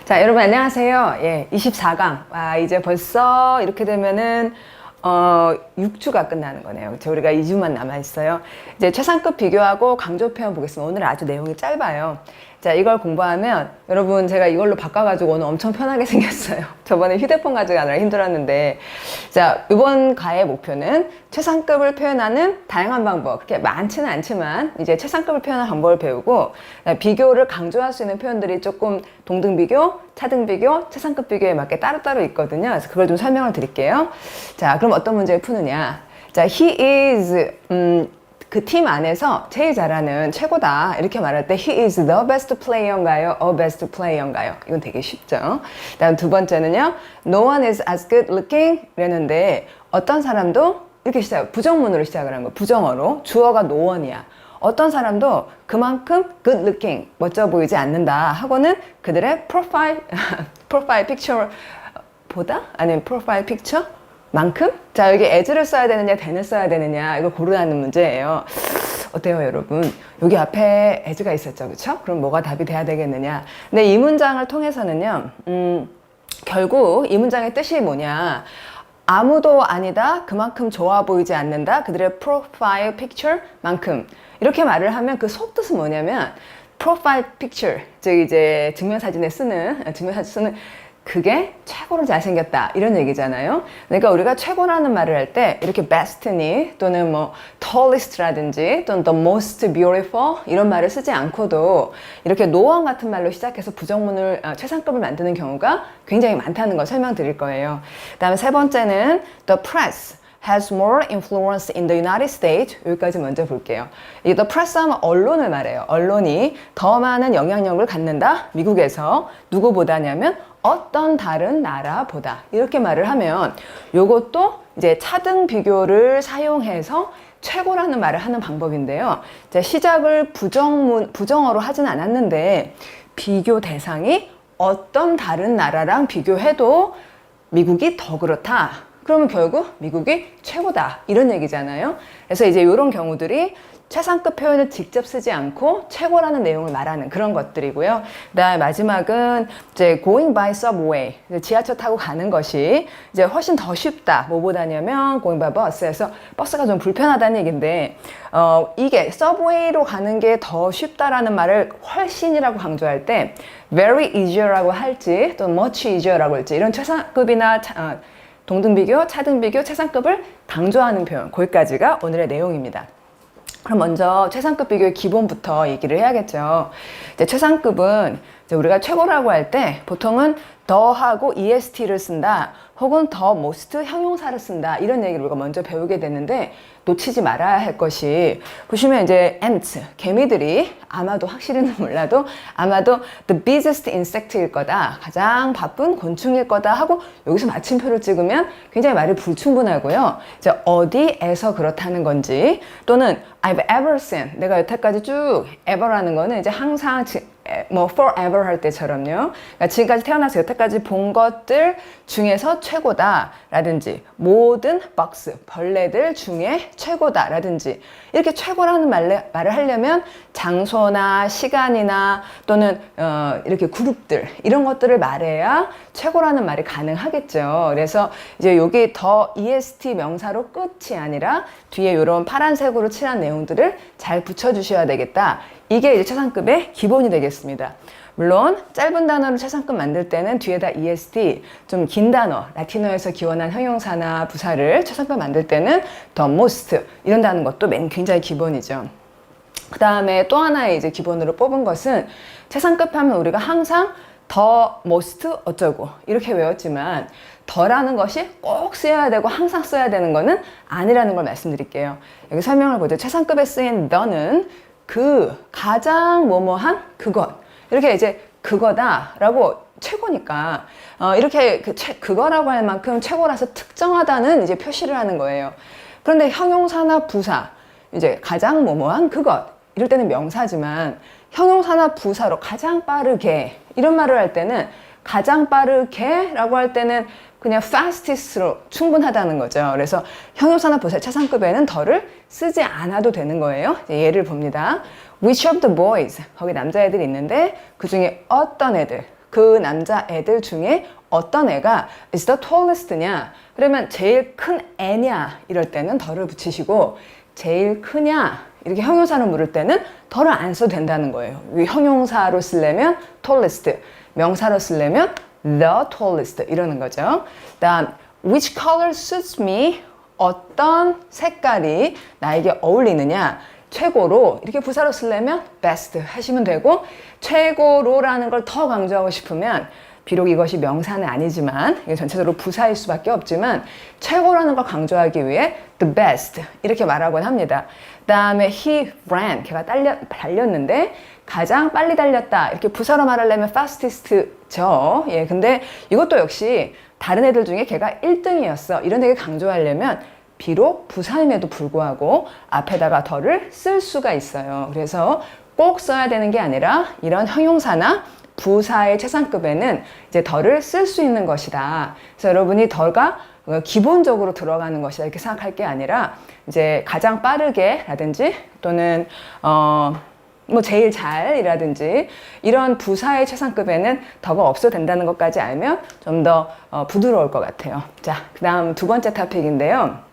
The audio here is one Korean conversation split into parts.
자, 여러분 안녕하세요. 예, 24강. 와, 이제 벌써 이렇게 되면은 6주가 끝나는 거네요. 그렇죠? 우리가 2주만 남아 있어요. 이제 최상급 비교하고 강조 표현 보겠습니다. 오늘 아주 내용이 짧아요. 자, 이걸 공부하면 여러분 제가 이걸로 바꿔가지고 오늘 엄청 편하게 생겼어요. 저번에 휴대폰 가져가느라 힘들었는데, 자, 이번 과의 목표는 최상급을 표현하는 다양한 방법, 그렇게 많지는 않지만 이제 최상급을 표현하는 방법을 배우고, 비교를 강조할 수 있는 표현들이 조금 동등 비교, 차등 비교, 최상급 비교에 맞게 따로따로 있거든요. 그래서 그걸 좀 설명을 드릴게요. 자, 그럼 어떤 문제를 푸느냐. 자, he is 그 팀 안에서 제일 잘하는 최고다 이렇게 말할 때 he is the best player인가요? a best player인가요? 이건 되게 쉽죠. 다음 두 번째는요. no one is as good looking 이랬는데 어떤 사람도 이렇게 부정문으로 시작을 한 거예요. 부정어로. 주어가 no one이야. 어떤 사람도 그만큼 good looking, 멋져 보이지 않는다 하고는 그들의 프로파일 픽처 보다? 아니면 프로파일 픽처? 만큼? 자, 여기 as를 써야 되느냐, then을 써야 되느냐, 이거 고르라는 문제예요. 어때요, 여러분? 여기 앞에 as가 있었죠, 그쵸? 그럼 뭐가 답이 돼야 되겠느냐? 근데 이 문장을 통해서는요, 결국 이 문장의 뜻이 뭐냐? 아무도 아니다, 그만큼 좋아 보이지 않는다, 그들의 프로파일 픽처만큼. 이렇게 말을 하면 그 속뜻은 뭐냐면, 프로파일 픽처, 즉 이제 증명사진 쓰는 그게 최고로 잘생겼다 이런 얘기잖아요. 그러니까 우리가 최고라는 말을 할 때 이렇게 best니 또는 뭐 tallest라든지 또는 the most beautiful 이런 말을 쓰지 않고도 이렇게 no one 같은 말로 시작해서 부정문을 최상급을 만드는 경우가 굉장히 많다는 걸 설명드릴 거예요. 그 다음에 세 번째는 the press has more influence in the United States. 여기까지 먼저 볼게요. 이 the press 하면 언론을 말해요. 언론이 더 많은 영향력을 갖는다. 미국에서 누구보다냐면 어떤 다른 나라보다 이렇게 말을 하면 요것도 이제 차등 비교를 사용해서 최고라는 말을 하는 방법인데요. 자, 시작을 부정어로 하진 않았는데 비교 대상이 어떤 다른 나라랑 비교해도 미국이 더 그렇다. 그러면 결국 미국이 최고다 이런 얘기잖아요. 그래서 이제 이런 경우들이 최상급 표현을 직접 쓰지 않고 최고라는 내용을 말하는 그런 것들이고요. 그다음에 마지막은 이제 going by subway, 지하철 타고 가는 것이 이제 훨씬 더 쉽다. 뭐보다냐면 going by bus에서 버스가 좀 불편하다는 얘기인데 이게 subway로 가는 게 더 쉽다라는 말을 훨씬이라고 강조할 때 very easier라고 할지 또 much easier라고 할지 이런 최상급이나 동등 비교, 차등 비교, 최상급을 강조하는 표현, 거기까지가 오늘의 내용입니다. 그럼 먼저 최상급 비교의 기본부터 얘기를 해야겠죠. 이제 최상급은 이제 우리가 최고라고 할 때 보통은 더하고 est를 쓴다 혹은 더 most 형용사를 쓴다 이런 얘기를 우리가 먼저 배우게 되는데 놓치지 말아야 할 것이 보시면 이제 ants, 개미들이 아마도 확실히는 몰라도 아마도 the busiest insect일 거다 가장 바쁜 곤충일 거다 하고 여기서 마침표를 찍으면 굉장히 말이 불충분하고요. 이제 어디에서 그렇다는 건지 또는 I've ever seen 내가 여태까지 쭉 ever라는 거는 이제 항상 뭐 forever 할 때처럼요. 그러니까 지금까지 태어나서 여태까지 본 것들 중에서 최고다 라든지 모든 박스, 벌레들 중에 최고다 라든지 이렇게 최고라는 말을 하려면 장소나 시간이나 또는 이렇게 그룹들 이런 것들을 말해야 최고라는 말이 가능하겠죠. 그래서 이제 여기 더 est 명사로 끝이 아니라 뒤에 이런 파란색으로 칠한 내용들을 잘 붙여주셔야 되겠다. 이게 이제 최상급의 기본이 되겠습니다. 물론 짧은 단어로 최상급 만들 때는 뒤에다 est, 좀 긴 단어, 라틴어에서 기원한 형용사나 부사를 최상급 만들 때는 the most 이런다는 것도 굉장히 기본이죠. 그 다음에 또 하나의 이제 기본으로 뽑은 것은 최상급 하면 우리가 항상 the most 어쩌고 이렇게 외웠지만 더라는 것이 꼭 쓰여야 되고 항상 써야 되는 거는 아니라는 걸 말씀드릴게요. 여기 설명을 보죠. 최상급에 쓰인 the는 그 가장 뭐뭐한 그것 이렇게 이제 그거다라고 최고니까 이렇게 그거라고 할 만큼 최고라서 특정하다는 이제 표시를 하는 거예요. 그런데 형용사나 부사 이제 가장 뭐뭐한 그것 이럴 때는 명사지만 형용사나 부사로 가장 빠르게 이런 말을 할 때는 가장 빠르게 라고 할 때는 그냥 fastest로 충분하다는 거죠. 그래서 형용사나 부사 최상급에는 더를 쓰지 않아도 되는 거예요. 예를 봅니다. Which of the boys? 거기 남자애들이 있는데 그 중에 어떤 애들 그 남자 애들 중에 어떤 애가 is the tallest냐? 그러면 제일 큰 애냐? 이럴 때는 더를 붙이시고 제일 크냐? 이렇게 형용사로 물을 때는 더를 안 써도 된다는 거예요. 형용사로 쓰려면 tallest, 명사로 쓰려면 the tallest 이러는 거죠. 다음 which color suits me? 어떤 색깔이 나에게 어울리느냐? 최고로 이렇게 부사로 쓰려면 best 하시면 되고 최고로라는 걸 더 강조하고 싶으면 비록 이것이 명사는 아니지만 이게 전체적으로 부사일 수밖에 없지만 최고라는 걸 강조하기 위해 the best 이렇게 말하곤 합니다. 그 다음에 he ran 걔가 달렸는데 가장 빨리 달렸다 이렇게 부사로 말하려면 fastest죠. 예, 근데 이것도 역시 다른 애들 중에 걔가 1등이었어 이런 되게 강조하려면 비록 부사임에도 불구하고 앞에다가 더를 쓸 수가 있어요. 그래서 꼭 써야 되는 게 아니라 이런 형용사나 부사의 최상급에는 이제 더를 쓸 수 있는 것이다. 그래서 여러분이 더가 기본적으로 들어가는 것이다 이렇게 생각할 게 아니라 이제 가장 빠르게 라든지 또는 뭐 제일 잘이라든지 이런 부사의 최상급에는 더가 없어도 된다는 것까지 알면 좀 더 부드러울 것 같아요. 자, 그 다음 두 번째 토픽인데요.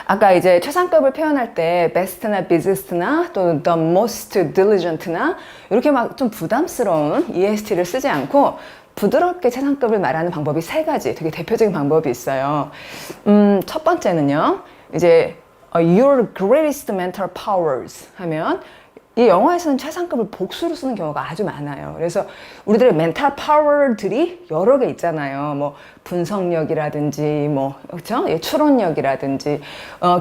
아까 이제 최상급을 표현할 때 best나 busiest나 또 the most diligent나 이렇게 막 좀 부담스러운 EST를 쓰지 않고 부드럽게 최상급을 말하는 방법이 세 가지 되게 대표적인 방법이 있어요. 첫 번째는요. 이제 your greatest mental powers 하면 이 영어에서는 최상급을 복수로 쓰는 경우가 아주 많아요. 그래서 우리들의 멘탈 파워들이 여러 개 있잖아요. 뭐 분석력이라든지 뭐 그렇죠? 예, 추론력이라든지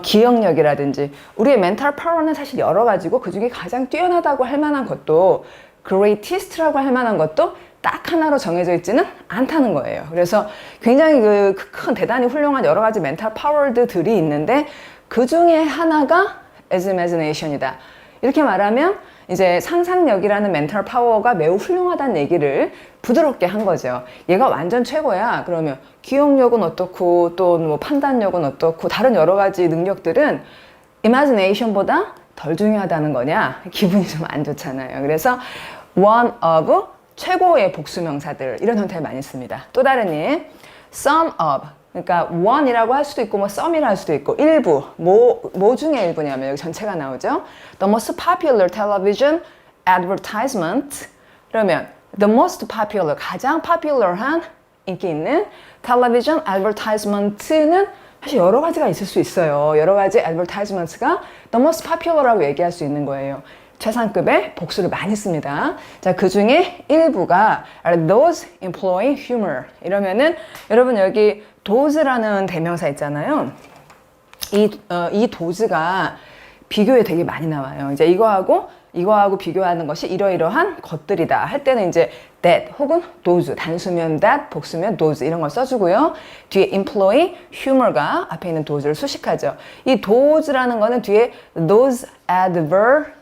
기억력이라든지 우리의 멘탈 파워는 사실 여러 가지고 그중에 가장 뛰어나다고 할 만한 것도 greatest라고 할 만한 것도 딱 하나로 정해져 있지는 않다는 거예요. 그래서 굉장히 큰 대단히 훌륭한 여러 가지 멘탈 파워들이 있는데 그 중에 하나가 is imagination이다. 이렇게 말하면 이제 상상력이라는 멘탈 파워가 매우 훌륭하다는 얘기를 부드럽게 한 거죠. 얘가 완전 최고야. 그러면 기억력은 어떻고 또 뭐 판단력은 어떻고 다른 여러 가지 능력들은 imagination보다 덜 중요하다는 거냐? 기분이 좀 안 좋잖아요. 그래서 one of 최고의 복수명사들 이런 형태를 많이 씁니다. 또 다른 예, some of 그러니까 one이라고 할 수도 있고 뭐 some이라 할 수도 있고 일부 뭐 중에 일부냐면 여기 전체가 나오죠. The most popular television advertisement 그러면 the most popular 가장 popular한 인기 있는 television advertisement는 사실 여러 가지가 있을 수 있어요. 여러 가지 advertisements가 the most popular라고 얘기할 수 있는 거예요. 최상급의 복수를 많이 씁니다. 자, 그 중에 일부가 those employing humor 이러면은 여러분 여기 those라는 대명사 있잖아요. 이 those가 비교에 되게 많이 나와요. 이제 이거하고 비교하는 것이 이러이러한 것들이다 할 때는 이제 that 혹은 those 단수면 that 복수면 those 이런 걸 써주고요. 뒤에 employ humor가 앞에 있는 those를 수식하죠. 이 those라는 거는 뒤에 those advertisement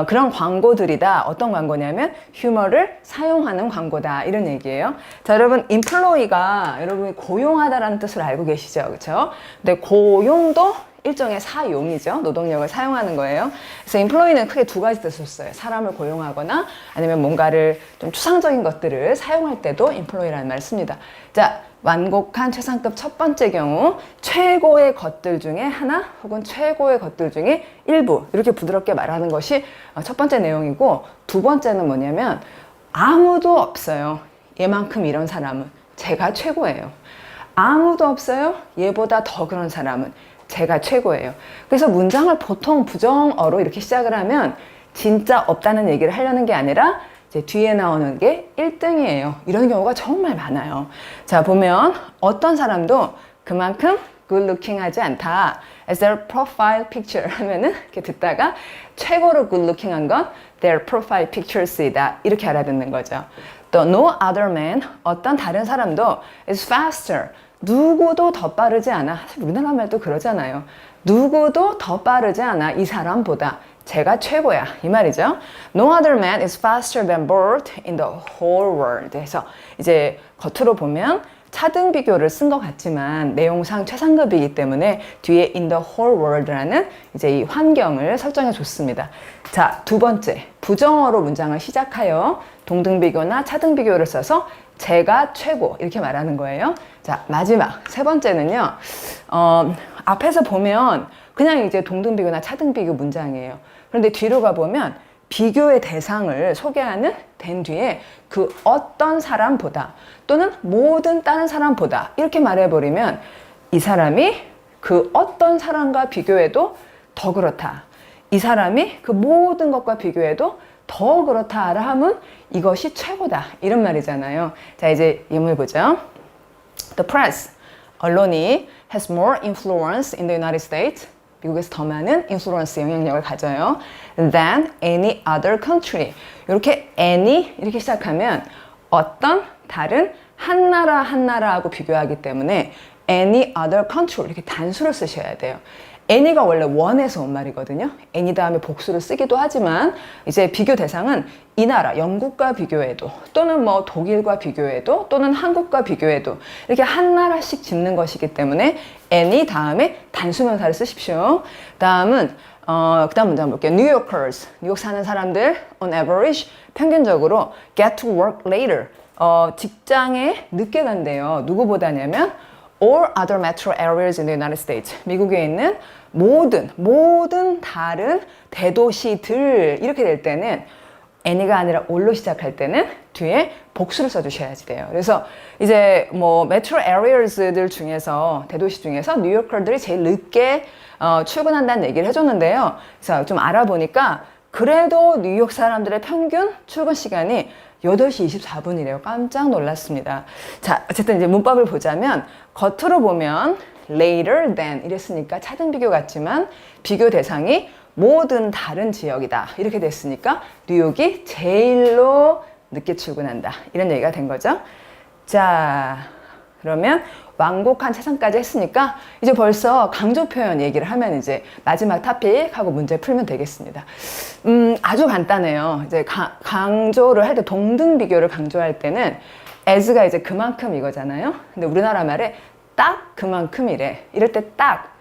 그런 광고들이다. 어떤 광고냐면 휴머를 사용하는 광고다. 이런 얘기예요. 자, 여러분 employ가 여러분이 고용하다라는 뜻을 알고 계시죠? 그렇죠? 근데 고용도 일종의 사용이죠. 노동력을 사용하는 거예요. 그래서 employ는 크게 두 가지 뜻을 써요. 사람을 고용하거나 아니면 뭔가를 좀 추상적인 것들을 사용할 때도 employ라는 말을 씁니다. 자, 완곡한 최상급 첫 번째 경우 최고의 것들 중에 하나 혹은 최고의 것들 중에 일부 이렇게 부드럽게 말하는 것이 첫 번째 내용이고 두 번째는 뭐냐면 아무도 없어요. 얘만큼 이런 사람은 제가 최고예요. 아무도 없어요. 얘보다 더 그런 사람은 제가 최고예요. 그래서 문장을 보통 부정어로 이렇게 시작을 하면 진짜 없다는 얘기를 하려는 게 아니라 이제 뒤에 나오는 게 1등이에요. 이런 경우가 정말 많아요. 자, 보면 어떤 사람도 그만큼 good looking 하지 않다. As their profile picture 하면은 이렇게 듣다가 최고로 good looking 한 건 their profile pictures이다. 이렇게 알아듣는 거죠. 또 no other man, 어떤 다른 사람도 is faster. 누구도 더 빠르지 않아. 사실 우리나라 말도 그러잖아요. 누구도 더 빠르지 않아. 이 사람보다. 제가 최고야 이 말이죠. No other man is faster than Bert in the whole world. 그래서 이제 겉으로 보면 차등 비교를 쓴 것 같지만 내용상 최상급이기 때문에 뒤에 in the whole world라는 이제 이 환경을 설정해 줬습니다. 자, 두 번째 부정어로 문장을 시작하여 동등 비교나 차등 비교를 써서 제가 최고 이렇게 말하는 거예요. 자, 마지막 세 번째는요. 앞에서 보면 그냥 이제 동등 비교나 차등 비교 문장이에요. 그런데 뒤로 가보면 비교의 대상을 소개하는 된 뒤에 그 어떤 사람보다 또는 모든 다른 사람보다 이렇게 말해버리면 이 사람이 그 어떤 사람과 비교해도 더 그렇다. 이 사람이 그 모든 것과 비교해도 더 그렇다라 하면 이것이 최고다. 이런 말이잖아요. 자, 이제 예문을 보죠. The press, 언론이 has more influence in the United States. 미국에서 더 많은 인플루언스 영향력을 가져요. than any other country. 이렇게 any 이렇게 시작하면 어떤 다른 한 나라 한 나라하고 비교하기 때문에 any other country 이렇게 단수를 쓰셔야 돼요. any가 원래 one에서 온 말이거든요. any 다음에 복수를 쓰기도 하지만 이제 비교 대상은 이 나라 영국과 비교해도 또는 뭐 독일과 비교해도 또는 한국과 비교해도 이렇게 한 나라씩 짚는 것이기 때문에 any 다음에 단수명사를 쓰십시오. 다음은 그다음 문장 볼게요. New Yorkers, 뉴욕 사는 사람들 on average 평균적으로 get to work later 직장에 늦게 간대요. 누구보다냐면 all other metro areas in the United States. 미국에 있는 모든 다른 대도시들 이렇게 될 때는 any가 아니라 all로 시작할 때는 뒤에 복수를 써주셔야지 돼요. 그래서 이제 뭐 metro areas들 중에서 대도시 중에서 뉴요커들이 제일 늦게 출근한다는 얘기를 해줬는데요. 그래서 좀 알아보니까 그래도 뉴욕 사람들의 평균 출근 시간이 8시 24분이래요. 깜짝 놀랐습니다. 자, 어쨌든 이제 문법을 보자면 겉으로 보면 later than 이랬으니까 차등 비교 같지만 비교 대상이 모든 다른 지역이다. 이렇게 됐으니까 뉴욕이 제일로 늦게 출근한다. 이런 얘기가 된 거죠. 자, 그러면 완곡한 채상까지 했으니까 이제 벌써 강조 표현 얘기를 하면 이제 마지막 토픽하고 문제 풀면 되겠습니다. 아주 간단해요. 이제 강조를 할 때 동등 비교를 강조할 때는 as가 이제 그만큼 이거잖아요. 근데 우리나라 말에 딱 그만큼이래. 이럴 때 딱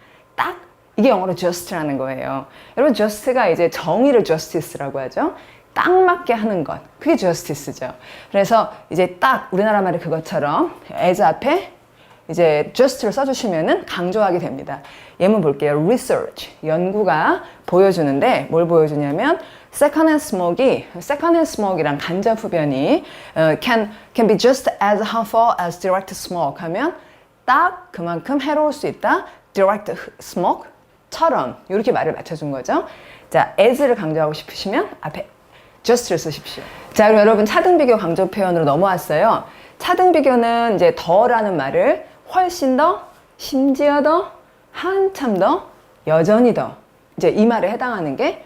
이게 영어로 just라는 거예요. 여러분 just가 이제 정의를 justice라고 하죠. 딱 맞게 하는 것. 그게 justice죠. 그래서 이제 딱 우리나라 말에 그것처럼 as 앞에 이제 just를 써주시면은 강조하게 됩니다. 예문 볼게요. research, 연구가 보여주는데 뭘 보여주냐면 secondhand smoke이랑 간접 흡연이 can be just as harmful as direct smoke 하면 딱 그만큼 해로울 수 있다. direct smoke처럼 이렇게 말을 맞춰준 거죠. 자, as를 강조하고 싶으시면 앞에 just를 쓰십시오. 자, 그럼 여러분 차등 비교 강조 표현으로 넘어왔어요. 차등 비교는 이제 더라는 말을 훨씬 더, 심지어 더, 한참 더, 여전히 더 이제 이 말에 해당하는 게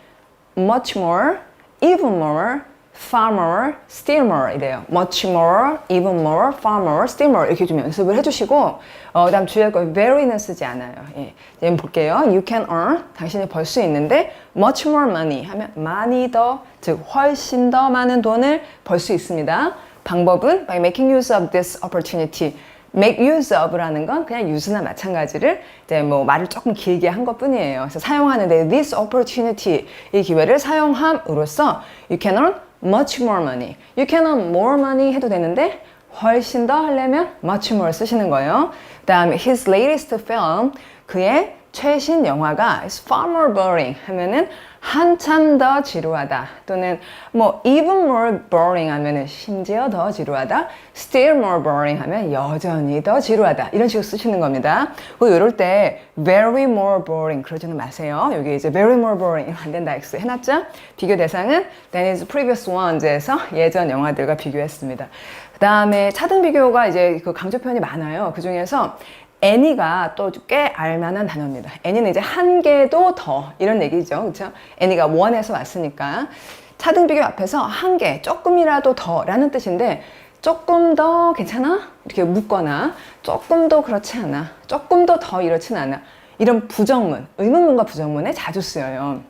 much more, even more, far more, still more 이래요. much more, even more, far more, still more 이렇게 좀 연습을 해주시고 그다음 주의할 거 very는 쓰지 않아요. 예. 이제 볼게요. You can earn, 당신이 벌 수 있는데 much more money 하면 많이 더, 즉 훨씬 더 많은 돈을 벌 수 있습니다. 방법은 by making use of this opportunity. make use of라는 건 그냥 use나 마찬가지를 이제 뭐 말을 조금 길게 한 것 뿐이에요. 그래서 사용하는데 this opportunity 이 기회를 사용함으로써 you can earn much more money. You can earn more money 해도 되는데 훨씬 더 하려면 much more 쓰시는 거예요. 그 다음에 his latest film 그의 최신 영화가 is far more boring 하면은 한참 더 지루하다 또는 뭐 even more boring 하면은 심지어 더 지루하다 still more boring 하면 여전히 더 지루하다 이런 식으로 쓰시는 겁니다. 그리고 이럴 때 very more boring 그러지는 마세요. 여기 이제 very more boring 안 된다 X 해놨죠? 비교 대상은 than his previous ones에서 예전 영화들과 비교했습니다. 그 다음에 차등 비교가 이제 그 강조 표현이 많아요. 그 중에서 any가 또 꽤 알만한 단어입니다. any는 이제 한 개도 더 이런 얘기죠. 그렇죠? any가 one에서 왔으니까 차등 비교 앞에서 한 개, 조금이라도 더라는 뜻인데 조금 더 괜찮아? 이렇게 묻거나 조금 더 그렇지 않아. 조금 더 이렇진 않아. 이런 부정문, 의문문과 부정문에 자주 쓰여요.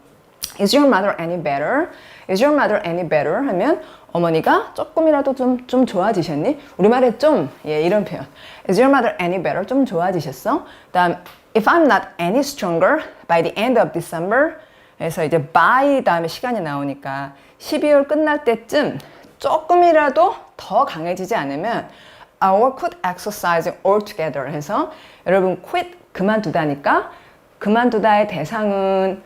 Is your mother any better? Is your mother any better? 하면 어머니가 조금이라도 좀 좋아지셨니? 우리말에 좀, 예, 이런 표현. Is your mother any better? 좀 좋아지셨어? 다음, if I'm not any stronger by the end of December. 그래서 이제 by 다음에 시간이 나오니까 12월 끝날 때쯤 조금이라도 더 강해지지 않으면 I will quit exercising altogether 해서 여러분 quit 그만두다니까 그만두다의 대상은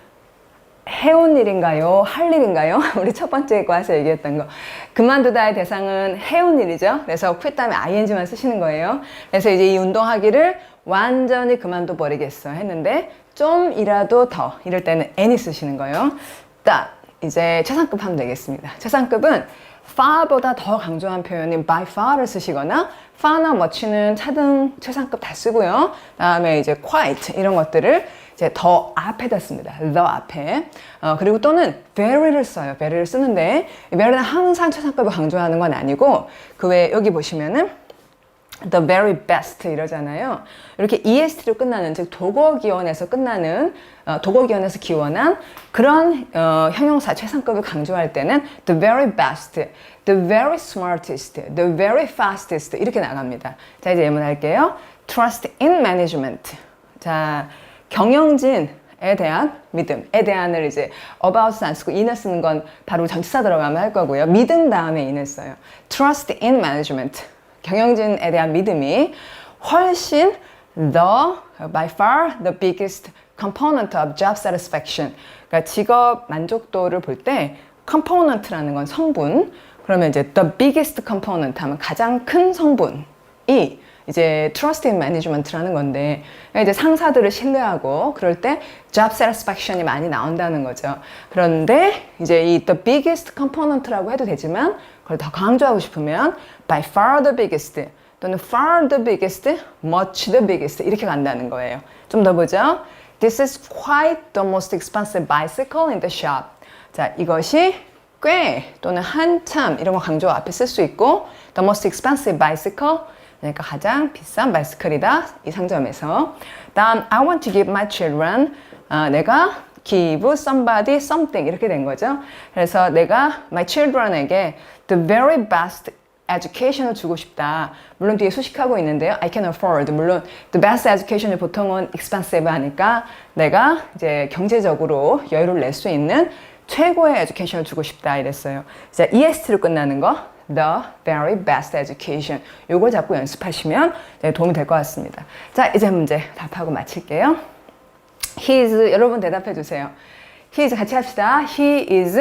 해온 일인가요? 할 일인가요? 우리 첫 번째 과에서 얘기했던 거. 그만두다의 대상은 해온 일이죠. 그래서 quit 다음에 ing만 쓰시는 거예요. 그래서 이제 이 운동하기를 완전히 그만둬 버리겠어 했는데 좀이라도 더 이럴 때는 any 쓰시는 거예요. 딱 이제 최상급 하면 되겠습니다. 최상급은 far보다 더 강조한 표현인 by far를 쓰시거나 far나 much는 차등 최상급 다 쓰고요. 다음에 이제 quite 이런 것들을 이제 더 앞에다 씁니다. the 앞에. 그리고 또는 very를 써요. very를 쓰는데 very는 항상 최상급을 강조하는 건 아니고 그 외에 여기 보시면은 the very best 이러잖아요. 이렇게 est로 끝나는 즉 도거기원에서 끝나는 도거기원에서 기원한 그런 형용사 최상급을 강조할 때는 the very best, the very smartest, the very fastest 이렇게 나갑니다. 자 이제 예문할게요. Trust in management. 자 경영진에 대한 믿음에 대한을 이제 about's 안 쓰고 in을 쓰는 건 바로 전치사 들어가면 할 거고요. 믿음 다음에 in을 써요. Trust in management. 경영진에 대한 믿음이 훨씬 by far the biggest component of job satisfaction. 그러니까 직업 만족도를 볼 때 component라는 건 성분. 그러면 이제 the biggest component 하면 가장 큰 성분이 이제 trust in management라는 건데 이제 상사들을 신뢰하고 그럴 때 job satisfaction이 많이 나온다는 거죠. 그런데 이제 이 the biggest component라고 해도 되지만 그걸 더 강조하고 싶으면 by far the biggest 또는 far the biggest, much the biggest 이렇게 간다는 거예요. 좀 더 보죠. This is quite the most expensive bicycle in the shop. 자, 이것이 꽤 또는 한참 이런 거 강조 앞에 쓸 수 있고 the most expensive bicycle 그러니까 가장 비싼 바이스클이다 이 상점에서. 다음 I want to give my children 내가 give somebody something 이렇게 된 거죠. 그래서 내가 my children에게 the very best education을 주고 싶다. 물론 뒤에 수식하고 있는데요. I can afford. 물론 the best education이 보통은 expensive 하니까 내가 이제 경제적으로 여유를 낼 수 있는 최고의 에듀케이션을 주고 싶다 이랬어요. 자, EST로 끝나는 거 the very best education 요걸 자꾸 연습하시면 도움이 될 것 같습니다. 자, 이제 문제 답하고 마칠게요. He is 여러분 대답해 주세요. He is 같이 합시다. He is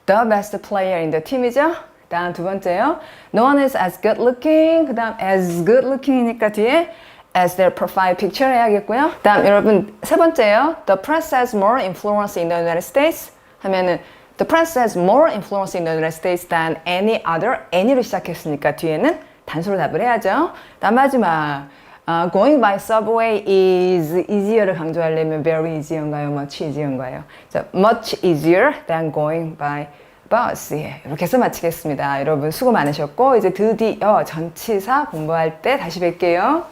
the best player in the team이죠. 다음 두 번째요. No one is as good looking. 그 다음 as good looking이니까 뒤에 as their profile picture 해야겠고요. 다음 여러분 세 번째요. The press has more influence in the United States 하면은 The press has more influence in the United States than any other. any로 시작했으니까 뒤에는 단수로 답을 해야죠. 다음 마지막 going by subway is easier를 강조하려면 very easier인가요? much easier인가요? 자, much easier than going by bus. 예, 이렇게 해서 마치겠습니다. 여러분 수고 많으셨고 이제 드디어 전치사 공부할 때 다시 뵐게요.